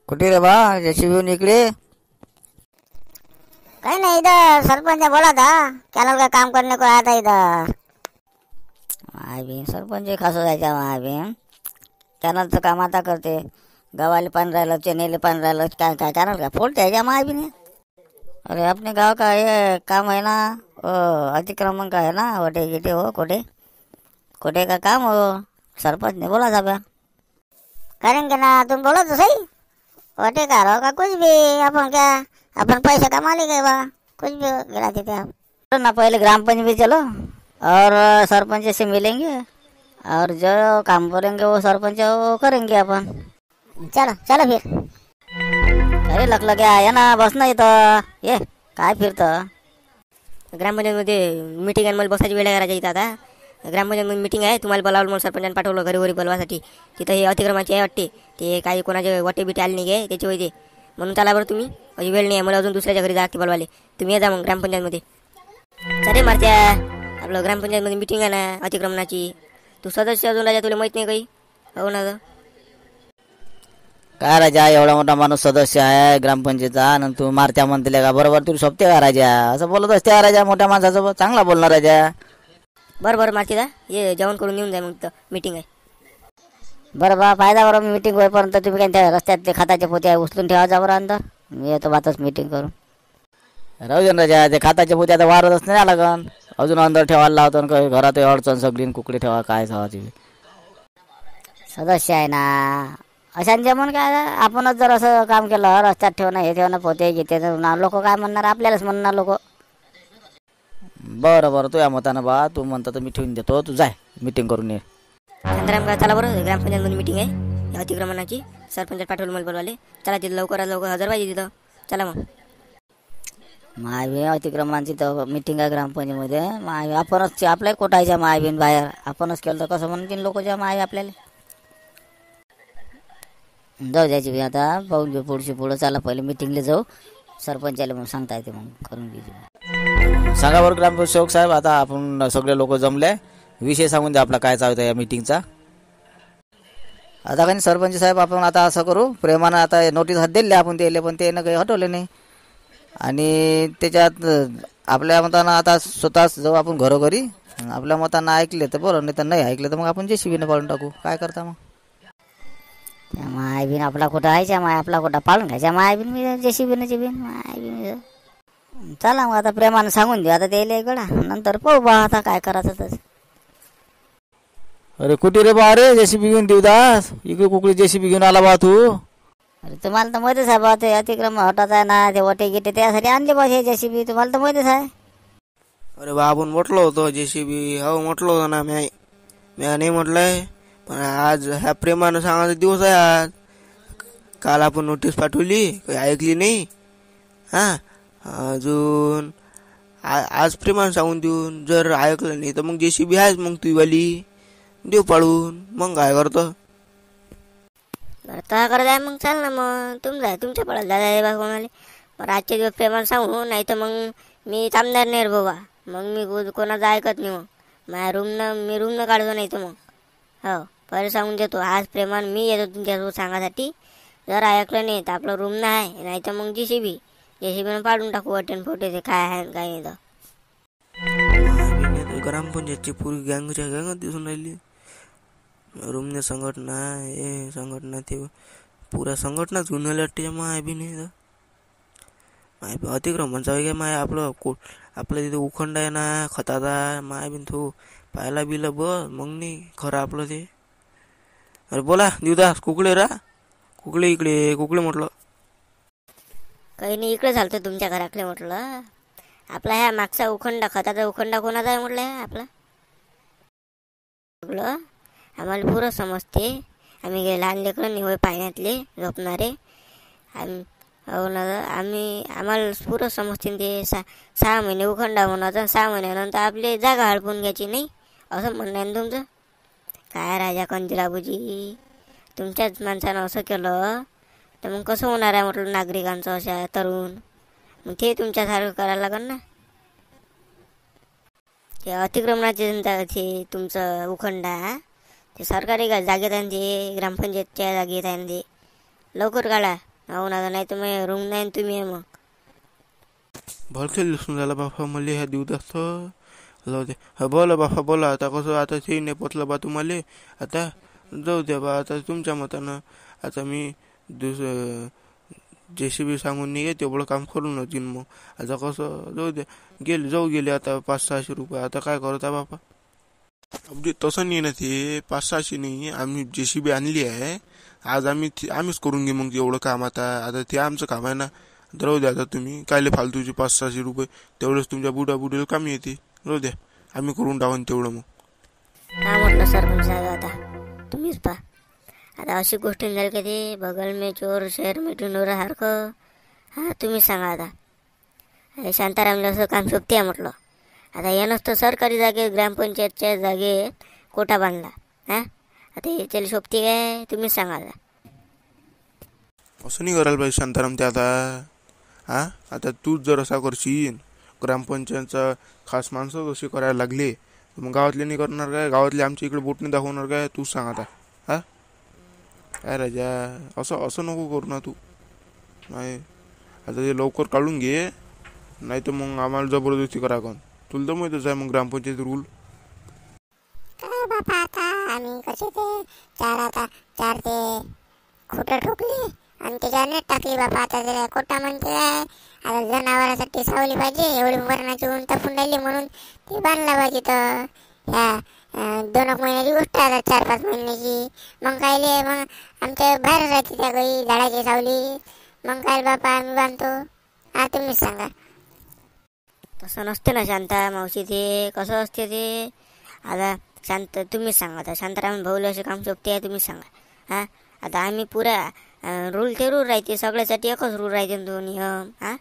कुठे रे बा जेसीबी इकडे? काही नहीं, इधर सरपंच ने बोला था कैनल का काम करने को आया था इधर। महाबीन सरपंच खासं जायच्या महाबीन कॅनलचं काम आता करते. गावाले पाणी राहिलं, चेन्नईले पाणी राहिलं, काय काय कॅनल का फोडते आहे क्या महाबीन? अरे अपने गाँव का ये काम है ना, अतिक्रमण का है ना, वटे गिटे हो कोटे कोटे का काम हो. सरपंच ने बोला था बा करेंगे ना, तुम बोलो तो सही। वोटे का रहो का कुछ भी, अपन क्या अपन पैसे कमा लेंगे बा, कुछ भी गिरा देते आप। तो ना पहले ग्राम पंचायत में चलो और सरपंच से मिलेंगे और जो काम करेंगे वो सरपंच वो करेंगे अपन. चलो चलो फिर। अरे लग आहे ना, बस ना इथं ये. काय फिरतं? ग्रामपंचायतमध्ये मीटिंग आहे, मला बसायची वेळ आहे राजा इथं. आता ग्रामपंचायतमध्ये मीटिंग आहे, तुम्हाला बोलावलं मला सरपंचाने पाठवलं घरी घरी बोलवासाठी. तिथं हे अतिक्रमाचे आहे वाटते, ते काही कोणाचे वाटे बिटे आले नाही गे त्याची वय ते, म्हणून चला बरं तुम्ही. माझी वेळ नाही आहे, मला अजून दुसऱ्याच्या घरी जाते बोलवाले. तुम्ही ये जा मग ग्रामपंचायतमध्ये. चालेल मारत्या, आपलं ग्रामपंचायतमध्ये मीटिंग आहे ना अतिक्रमणाची. तू सदस्य अजून राजा, तुला माहीत नाही काही? हो ना ग. काय राजा, एवढा मोठा माणूस सदस्य आहे ग्रामपंचायतचा आणि तू मारत्या म्हणते का? बरोबर तू सोबते का राजा? असं बोलत असते राजा, मोठ्या माणसाचं चांगला बोलणार राजा. बरं बरं मारते दा, ये जेवण करून येऊन जाय मग, तर मीटिंग आहे. बरं बा, फायदा बरं. मीटिंग होईपर्यंत तुम्ही काय त्या रस्त्यात ते खताचे पोते उचलून ठेवा जा बरं अंदर. मी येतो बातच मीटिंग करून. राहू दे राजा, ते खताचे पोते आता वारतच नाही लागन, अजून अंदर ठेवायला लावतो. घरात अडचण सगळी कुकडे ठेवा काय ठेवायची. सदस्य आहे ना, अशांचे म्हणून काय, आपणच जर असं काम केलं रस्त्यात ठेवणं हे ठेवणं पोते घेते लोक काय म्हणणार? आपल्यालाच म्हणणार लोक. बरं बरं, तुझ्या मतानं बा, तू म्हणता तर मी ठेवून देतो. तू जाय मीटिंग करून ये. शांताराम का, चला बरं ग्रामपंचायतमध्ये मीटिंग आहे अतिक्रमणाची. सरपंच पाठवलं मला बोलवाले. चला तिथं लवकरात लवकर हजर पाहिजे तिथं. चला मग. महाबीन अतिक्रमणाची तर मीटिंग आहे ग्रामपंचायतीमध्ये. महाबी आपणच आपल्याला कोटायच्या महाबीन बाहेर आपणच केलं तर कसं म्हणतील लोक ज्या महाबी आपल्याला. जाऊ द्यायची बी आता, पाहून घेऊ पुढची पुढं. चला पहिले मीटिंगला जाऊ, सरपंचाला मग सांगता येते, मग करून घ्यायची. सांगा बरं ग्रामसेवक साहेब, आता आपण सगळे लोक जमले, विषय सांगून द्या आपला काय चालू आहे या मीटिंगचा. आता काही सरपंच साहेब, आपण आता असं करू, प्रेमानं आता नोटीस हात दिले आपण त्याला, पण ते काही हटवले नाही. आणि त्याच्यात आपल्या मतानं आता स्वतः जाऊ आपण घरोघरी, आपल्या मतानं ऐकले तर बरं, नाही तर नाही ऐकले तर मग आपण जेसीबीने पाडून टाकू. काय करता मग? मायबीन आपला कुठं आहे, माय आपला कुठं पाळून घ्यायच्या मायबीन मी जेसीबीने जेबीन मायबीन. चला मग आता प्रेमानं सांगून देऊ आता त्याला गडा, नंतर पाहू बा आता काय करायचं तसं. अरे कुठे रे बा, रे जेसीबी घेऊन देवदास, इकडे कुकडे जेसीबी घेऊन आला बा तू? अरे तुम्हाला तर माहितीच आहे बा, ते अतिक्रम हटत आहे ना, ते वटे गिटे त्यासाठी आणले बा हे जेसीबी, तुम्हाला तर माहितीच आहे. अरे बा, आपण म्हटलं होतं जेसीबी, हो म्हटलं होतं ना मी नाही म्हटलंय, पण आज ह्या प्रेमानं सांगायचा दिवस आहे आज. काल आपण नोटीस पाठवली, काही ऐकली नाही. हां, अजून आज प्रेमानं सांगून देऊन, जर ऐकलं नाही तर मग जेसीबी आहेच मग तुझीवाली, देऊ पाडून. मग काय करतो? आता करत आहे मग, चाल ना मग तुमच्या पडायला दादा बा कोणाला. पण आजच्या दिवस प्रेमानं सांगू, नाही तर मग मी थांबणार नाही रे बाबा. मग मी कोणाचं ऐकत नाही. मग माझ्या मी रूमनं काढतो, नाही तर मग हो पहिले सांगून देतो. आज प्रेमान मी येतो तुमच्यासोबत सांगासाठी. जर ऐकलं नाही तर आपलं रूम नाही, नाही तर मग जेसीबीनं पाडून टाकू वाटेन फोटे ते काय आहे काय नाही. तर ग्रामपंचायतची पुरी गँगच्या गँग दिसून राहिली. रूमने संघटना, हे संघटना, ते पुऱ्या संघटनाच घेऊन आल्या वाटते माय बी नाही. माय अतिक्रमणचा वगैरे माय आपलं तिथे उखंड आहे ना खताचा, माय बिन तो पाहायला बिलं बस मग नाही खरं आपलं ते. अरे बोला देवदास, कुकडे रा, कुकडे इकडे, कुकडे म्हटलं. काही नाही, इकडे झालं तुमच्या घराकडे म्हटलं. आपला ह्या मागचा उखंडा, खताचा उखंडा कोणाचा आहे म्हटलं ह्या आपला? आम्हाला पुरं समजते, आम्ही लहान लेकरं नाही होय पाण्यातले झोपणारे. हो ना, आम्हाला पुरं समजते ते. 6 महिने उखंडा होणार, 6 महिन्यानंतर आपली जागा हडपून घ्यायची नाही, असं म्हणणं आहे तुमचं. काय राजा कंदिराबूजी, तुमच्याच माणसानं असं केलं तर मग कसं होणार आहे म्हटलं नागरिकांचं, अशा तरुण. मग ते तुमच्यासारखं करायला लागेल ना. ते अतिक्रमणाचे ते तुमचं उखंडा ते सरकारी जागेत आहे, ते ग्रामपंचायतच्या जागेत आहे, ते लवकर काढा. हो ना, नाही तर मग रूम नाही तुम्ही आहे मग. भलते दिसून झाला बापा मला ह्या दिवस असतं. जाऊ दे. हा बोला बापा बोला. आता कसं आता ते नाही पोचलं बा तुम्हाला. आता जाऊ द्या बा. आता तुमच्या मतानं आता मी JCB सांगून निघे तेवढं काम करून होतीन मग. आता कसं जाऊ दे. जाऊ गेले आता 500-600 रुपये. आता काय करता बापा. अगदी तसं नाही ना ते 500-600 नाही. आम्ही JCB आणली आहे आज. आम्हीच करून घेऊ मग एवढं काम. आता ते आमचं काम आहे ना. राहू द्या आता तुम्ही कायले फालतूचे 500-600 रुपये तेवढंच तुमच्या बुडाला कमी येते. राहू द्या आम्ही करून टाकून तेवढं मग. काय म्हटलं सरपंच साहेब, आता तुम्हीच पहा. आता अशी गोष्ट झाली का ते बगल में चोर शहर में ढिंडोरा सारखं. हा तुम्हीच सांगा आता. हे शांतारामला असं काम शोभते आहे म्हटलं. आता यानंच तर सरकारी जागेत ग्रामपंचायतच्या जागेत कोटा बांधला. हा आता हे त्याला शोभते काय तुम्हीच सांगा आता. असं नाही करायला पाहिजे शांताराम ते आता. आता तूच जर असा करशील ग्रामपंचायतचा खास माणसं कशी करायला लागले मग गावातले नाही करणार काय. गावातले आमच्या इकडे बोट नाही दाखवणार काय. तूच सांग आता. काय राजा असं नको करू ना तू. नाही आता ते लवकर काढून घे नाही तर मग आम्हाला जबरदस्ती करा कोण. तुला तर माहितच आहे मग ग्रामपंचायत रूल. काय बापा आता आम्ही कसे ते चार ते खोटं ठोकले आणि त्याच्यावर नेट टाकली बापा. आता त्याला कोटा म्हणते काय. आता जनावरांसाठी सावली पाहिजे एवढी मरणाची ऊन तपून राहिली म्हणून ते बांधला पाहिजे. तर ह्या 2 महिन्याची गोष्ट आहे. 4-5 महिन्याची. मग कायले मग आमच्या बाहेर राहते त्या काही झाडाची सावली. मग काय बापा आम्ही बांधतो. तुम्हीच सांगा. तसं नसते ना शांता मावशी. ते कसं असते ते. आता शांत तुम्हीच सांगा आता. शांताराम भाऊला असे काम शोभते आहे तुम्हीच सांगा. आता आम्ही पुरा रूल ते रूल राहते सगळ्यासाठी. एकच रूल राहते ना तो नियम.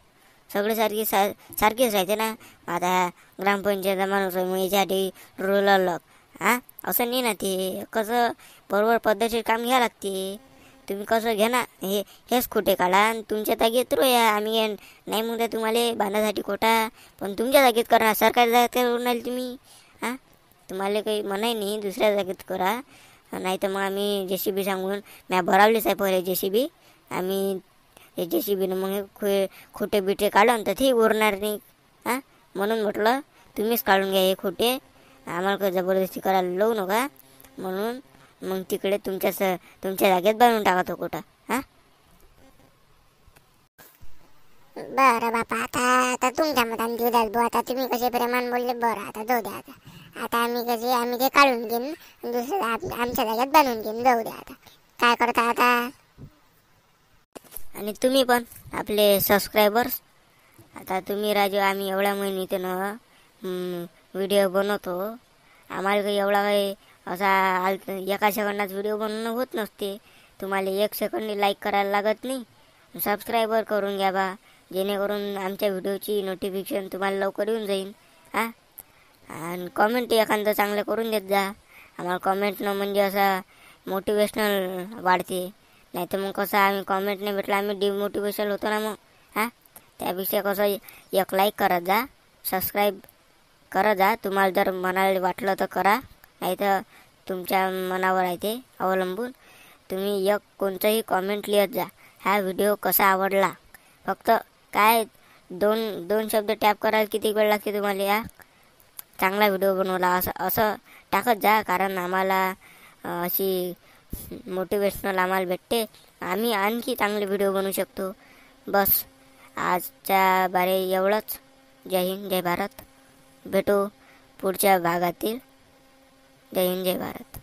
सगळे सारखेच राहते ना. आता ग्रामपंचायत माणूस मग याच्यासाठी रूल अलग. असं नाही ना ते. कसं बरोबर पद्धतशीर काम घ्यावं लागते. तुम्ही कसं घ्या ना. हेच खोटे काढा आणि तुमच्या जागेत या. आम्ही नाही म्हणता तुम्हाला बांधासाठी खोटा पण तुमच्या जागेत करा. सरकारी जागेत करून राहिले तुम्ही. तुम्हाला काही म्हणाय नाही दुसऱ्या जागेत करा. नाही तर मग आम्ही JCB सांगून म्या भरावलीच आहे पहिले JCB. आम्ही ते JCBनं मग खोटे बिटे काढून तर ते उरणार नाही. म्हणून म्हटलं तुम्हीच काढून घ्या हे खोटे. आम्हाला काही जबरदस्ती करायला लावू नका. म्हणून मग तिकडे तुमच्या जागेत बनवून टाका तो कोटा. बरं बापा आता तुमच्या मताने देऊ द्या भाऊ. आता तुम्ही कसे प्रेमान बोलले. बरं आता जाऊ द्या. आता आम्ही ते काढून घेईन दुसरं आमच्या जागेत बनवून घेईन. जाऊ द्या आता काय करता आता. आणि तुम्ही पण आपले सबस्क्रायबर्स आता तुम्ही राजू आम्ही एवढ्या महिन्यातून व्हिडिओ बनवतो. आम्हाला काही एवढा काही असा एका सेकंदात व्हिडिओ बनवणं होत नसते. तुम्हाला 1 सेकंड लाईक करायला लागत नाही. सबस्क्रायबर करून घ्या बा. जेणेकरून आमच्या व्हिडिओची नोटिफिकेशन तुम्हाला लवकर येऊन जाईल. आणि कॉमेंट एखादं चांगलं करून देत जा. आम्हाला कॉमेंटनं म्हणजे असं मोटिवेशनल वाढते. नाही तर मग कसं आम्ही कॉमेंट नाही भेटला आम्ही डिमोटिवेशन होतो ना मग. त्यापेक्षा कसं 1 लाईक करत जा. सबस्क्राईब करत जा. तुम्हाला जर मनाला वाटलं तर करा. नाही तर तुमच्या मनावर आहे ते अवलंबून. तुम्ही कोणतंही कॉमेंट लिहत जा. हा व्हिडिओ कसा आवडला. फक्त काय 2 शब्द टॅप करायला किती वेळ लागते तुम्हाला. चांगला व्हिडिओ बनवला असं टाकत जा. कारण आम्हाला अशी मोटिवेशनल आम्हाला भेटते. आम्ही आणखी चांगले व्हिडिओ बनवू शकतो. बस आजच्या बारे एवढंच. जय हिंद जय भारत. भेटू पुढच्या भागातील. जय हिंद जय भारत.